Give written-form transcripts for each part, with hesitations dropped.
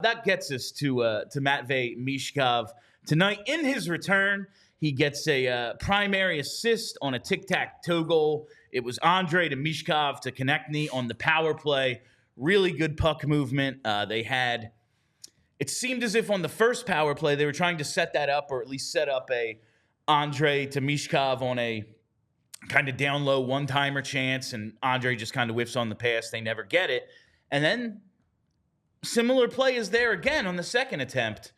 That gets us to Matvei Michkov tonight. In his return, he gets a primary assist on a tic-tac-toe goal. It was Andre to Michkov to connect me on the power play. Really good puck movement. It seemed as if on the first power play, they were trying to set that up, or at least set up a Andre to Michkov on a kind of down low one-timer chance, and Andre just kind of whiffs on the pass. They never get it. And then similar play is there again on the second attempt.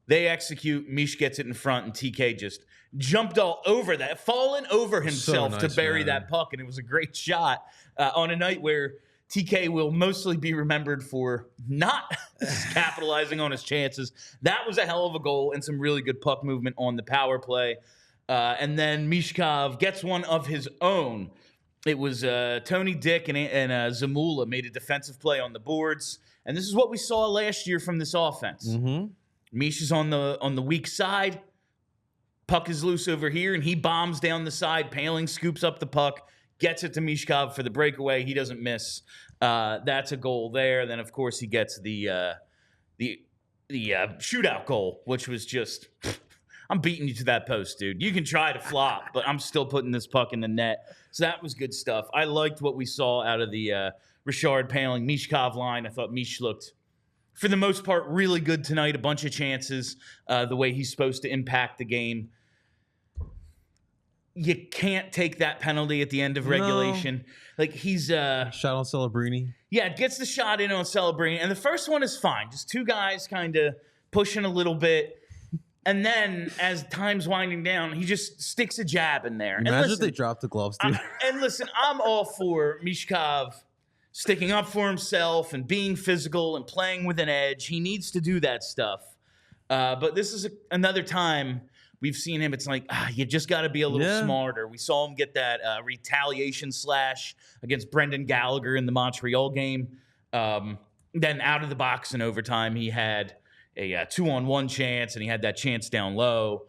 They execute, Mish gets it in front, and TK just jumped all over that, fallen over himself to bury that puck, and it was a great shot on a night where TK will mostly be remembered for not capitalizing on his chances. That was a hell of a goal and some really good puck movement on the power play. And then Michkov gets one of his own. It was Tony Dick and Zamula made a defensive play on the boards. And this is what we saw last year from this offense. Mish is on the weak side. Puck is loose over here, and he bombs down the side. Paling scoops up the puck, gets it to Michkov for the breakaway. He doesn't miss. That's a goal there. Then, of course, he gets the shootout goal, which was just I'm beating you to that post, dude. You can try to flop, but I'm still putting this puck in the net. So that was good stuff. I liked what we saw out of the Richard Paling Michkov line. I thought Mish looked, for the most part, really good tonight. A bunch of chances, the way he's supposed to impact the game. You can't take that penalty at the end of regulation. No. Like, he's shot on Celebrini. Yeah, gets the shot in on Celebrini. And the first one is fine. Just two guys kind of pushing a little bit. And then, as time's winding down, he just sticks a jab in there. Imagine if they dropped the gloves, dude. And listen, I'm all for Michkov sticking up for himself and being physical and playing with an edge. He needs to do that stuff. But this is another time we've seen him. It's like, you just got to be a little smarter. We saw him get that retaliation slash against Brendan Gallagher in the Montreal game. Then out of the box in overtime, he had a 2-on-1 chance, and he had that chance down low.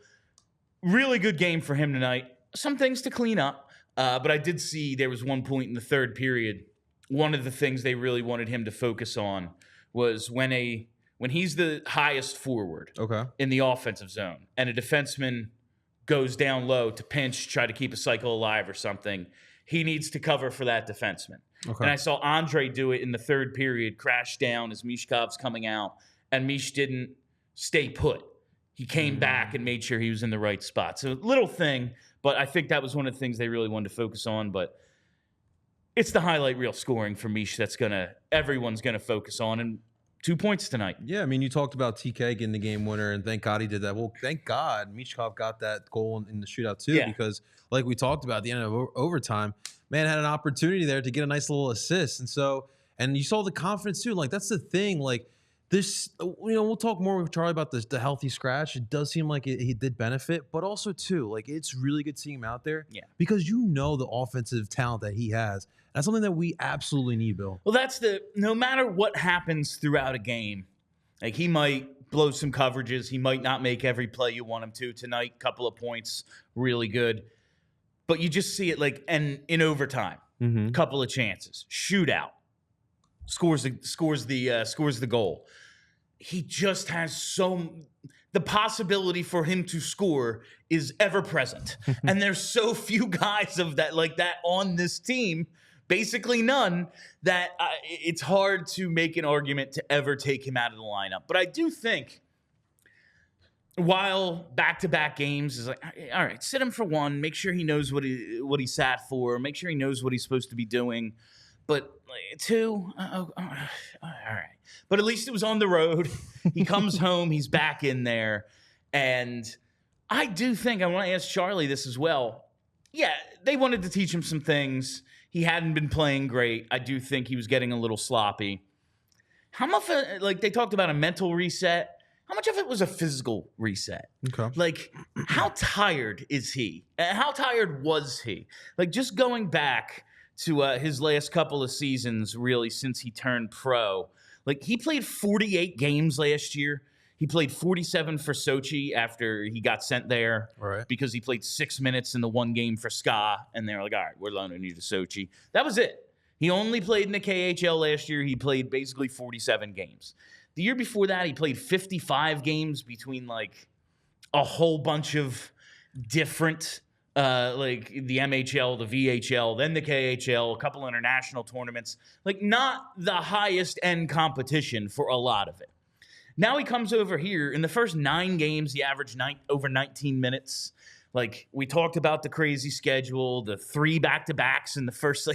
Really good game for him tonight. Some things to clean up, but I did see there was one point in the third period. One of the things they really wanted him to focus on was when he's the highest forward in the offensive zone, and a defenseman goes down low to pinch, try to keep a cycle alive or something, he needs to cover for that defenseman. And I saw Andre do it in the third period, crash down as Michkov's coming out, and Mish didn't stay put. He came back and made sure he was in the right spot. So little thing, but I think that was one of the things they really wanted to focus on. But it's the highlight reel scoring for Mish that's everyone's gonna focus on, and 2 points tonight. Yeah, I mean, you talked about TK getting the game winner, and thank God he did that. Well, thank God Michkov got that goal in the shootout too, because like we talked about at the end of overtime, man had an opportunity there to get a nice little assist. And you saw the confidence too. Like, that's the thing. Like, this, we'll talk more with Charlie about the healthy scratch. It does seem like he did benefit, but also too, like, it's really good seeing him out there. Yeah, because the offensive talent that he has. That's something that we absolutely need, Bill. Well, no matter what happens throughout a game, like, he might blow some coverages. He might not make every play you want him to. Tonight, couple of points, really good. But you just see it, like, and in overtime, couple of chances, shootout, scores the goal. He just has the possibility for him to score is ever present. And there's so few guys of that like that on this team, basically none, that it's hard to make an argument to ever take him out of the lineup. But I do think, while back-to-back games is like, all right, sit him for one, make sure he knows what he sat for, make sure he knows what he's supposed to be doing. But two, all right. But at least it was on the road. He comes home. He's back in there. And I do think, I want to ask Charlie this as well. Yeah, they wanted to teach him some things. He hadn't been playing great. I do think he was getting a little sloppy. How much, like, they talked about a mental reset. How much of it was a physical reset? Like, how tired is he? How tired was he? Like, just going back to his last couple of seasons, really, since he turned pro. Like, he played 48 games last year. He played 47 for Sochi after he got sent there because he played 6 minutes in the one game for SKA, and they were like, all right, we're loaning you to Sochi. That was it. He only played in the KHL last year. He played basically 47 games. The year before that, he played 55 games between like a whole bunch of different, like the MHL, the VHL, then the KHL, a couple international tournaments. Like not the highest end competition for a lot of it. Now he comes over here. In the first 9 games, he averaged over 19 minutes. Like, we talked about the crazy schedule, the 3 back-to-backs in the first,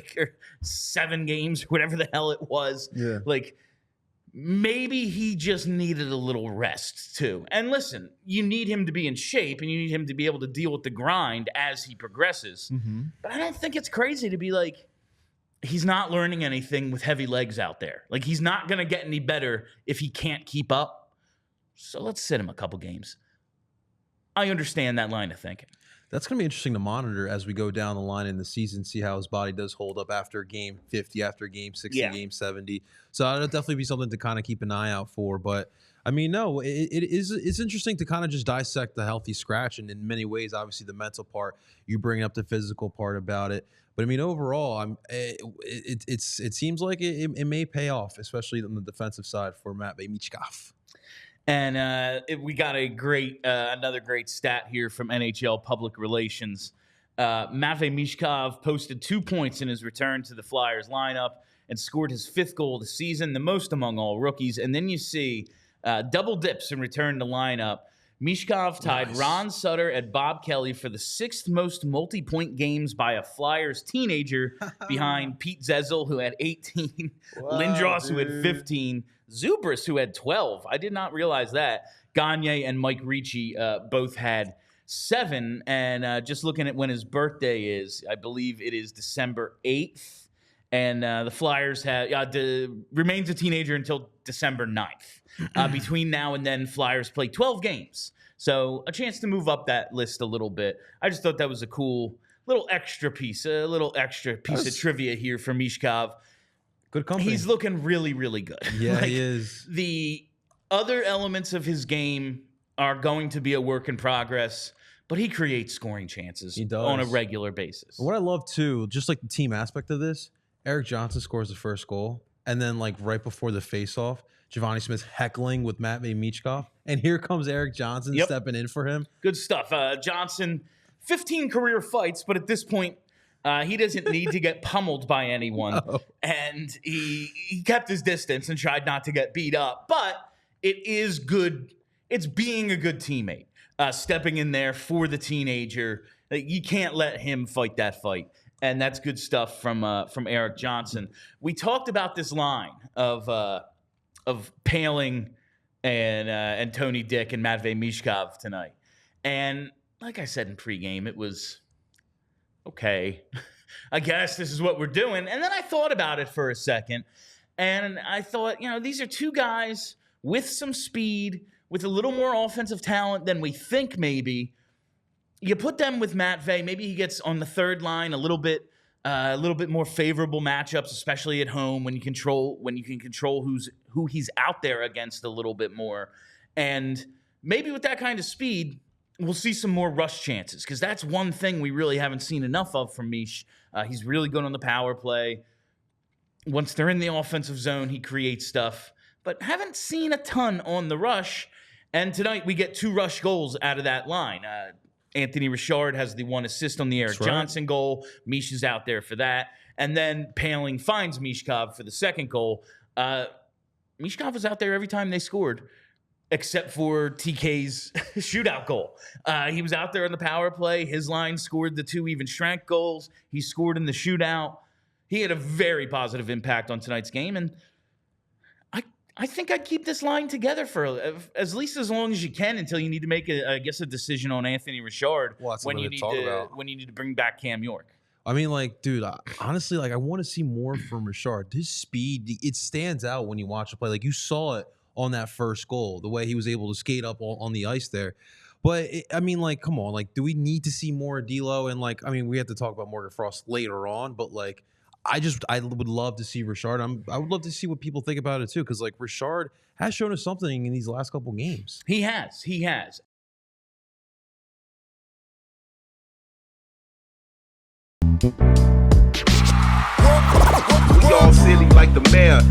7 games, whatever the hell it was. Yeah. Like, maybe he just needed a little rest, too. And listen, you need him to be in shape, and you need him to be able to deal with the grind as he progresses. Mm-hmm. But I don't think it's crazy to be like, he's not learning anything with heavy legs out there. Like, he's not going to get any better if he can't keep up. So let's sit him a couple games. I understand that line of thinking. That's going to be interesting to monitor as we go down the line in the season, see how his body does hold up after game 50, after game 60, game 70. So that'll definitely be something to kind of keep an eye out for. But, I mean, no, it's interesting to kind of just dissect the healthy scratch. And in many ways, obviously, the mental part, you bring up the physical part about it. But, I mean, overall, it seems like it may pay off, especially on the defensive side for Matvei Michkov. And we got a great, another great stat here from NHL Public Relations. Matvei Michkov posted 2 points in his return to the Flyers lineup and scored his 5th goal of the season, the most among all rookies. And then you see double dips in return to lineup. Michkov tied Ron Sutter and Bob Kelly for the 6th most multi-point games by a Flyers teenager behind Pete Zezel, who had 18, Lindros, who had 15, Zubris, who had 12. I did not realize that. Gagne and Mike Ricci both had 7. And just looking at when his birthday is, I believe it is December 8th. And the Flyers remains a teenager until December 9th. Between now and then, Flyers play 12 games. So a chance to move up that list a little bit. I just thought that was a cool little extra piece of trivia here for Michkov. Good company. He's looking really, really good. Yeah, he is. The other elements of his game are going to be a work in progress, but he creates scoring chances on a regular basis. What I love, too, just like the team aspect of this, Eric Johnson scores the first goal, and then right before the face-off, Giovanni Smith's heckling with Matvei Michkov, and here comes Eric Johnson stepping in for him. Good stuff. Johnson, 15 career fights, but at this point, he doesn't need to get pummeled by anyone. No. And he kept his distance and tried not to get beat up. But it is good. It's being a good teammate, stepping in there for the teenager. You can't let him fight that fight. And that's good stuff from Eric Johnson. We talked about this line of Paling and Tony Dick and Matvei Michkov tonight. And like I said in pregame, it was okay. I guess this is what we're doing. And then I thought about it for a second. And I thought, these are 2 guys with some speed, with a little more offensive talent than we think maybe. You put them with Matvei, maybe he gets on the third line a little bit more favorable matchups, especially at home when you can control who he's out there against a little bit more. And maybe with that kind of speed, we'll see some more rush chances, because that's one thing we really haven't seen enough of from Mish. He's really good on the power play. Once they're in the offensive zone, he creates stuff, but haven't seen a ton on the rush. And tonight we get 2 rush goals out of that line. Anthony Richard has the 1 assist on the Eric Johnson goal. Mish is out there for that. And then Paling finds Michkov for the 2nd goal. Michkov was out there every time they scored, except for TK's shootout goal. He was out there on the power play. His line scored the 2 even strength goals. He scored in the shootout. He had a very positive impact on tonight's game. And I think I'd keep this line together for at least as long as you can until you need to make a decision on Anthony Richard when you need to bring back Cam York. I mean, dude, honestly, I want to see more from Richard. His speed, it stands out when you watch the play. You saw it on that first goal, the way he was able to skate up on the ice there. But, come on. Do we need to see more D'Lo? And, we have to talk about Morgan Frost later on, but, I would love to see Richard. I would love to see what people think about it, too, because, Richard has shown us something in these last couple games. He has. We all silly like the mayor.